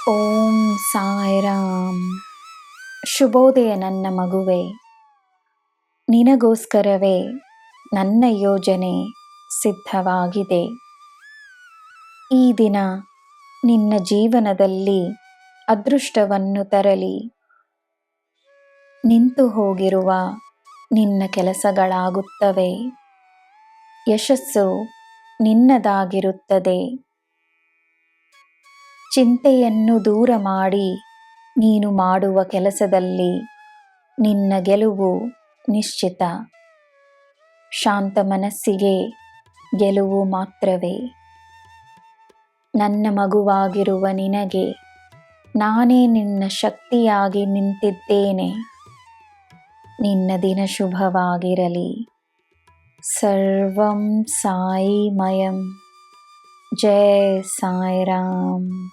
ಓಂ ಸಾಯಿರಾಮ್. ಶುಭೋದಯ ನನ್ನ ಮಗುವೆ. ನಿನಗೋಸ್ಕರವೇ ನನ್ನ ಯೋಜನೆ ಸಿದ್ಧವಾಗಿದೆ. ಈ ದಿನ ನಿನ್ನ ಜೀವನದಲ್ಲಿ ಅದೃಷ್ಟವನ್ನು ತರಲಿ. ನಿಂತು ಹೋಗಿರುವ ನಿನ್ನ ಕೆಲಸಗಳಾಗುತ್ತವೆ. ಯಶಸ್ಸು ನಿನ್ನದಾಗಿರುತ್ತದೆ. ಚಿಂತೆಯನ್ನು ದೂರ ಮಾಡಿ ನೀನು ಮಾಡುವ ಕೆಲಸದಲ್ಲಿ ನಿನ್ನ ಗೆಲುವು ನಿಶ್ಚಿತ. ಶಾಂತ ಮನಸ್ಸಿಗೆ ಗೆಲುವು ಮಾತ್ರವೇ. ನನ್ನ ಮಗುವಾಗಿರುವ ನಿನಗೆ ನಾನೇ ನಿನ್ನ ಶಕ್ತಿಯಾಗಿ ನಿಂತಿದ್ದೇನೆ. ನಿನ್ನ ದಿನ ಶುಭವಾಗಿರಲಿ. ಸರ್ವಂ ಸಾಯಿಮಯಂ. ಜೈ ಸಾಯಿರಾಮ್.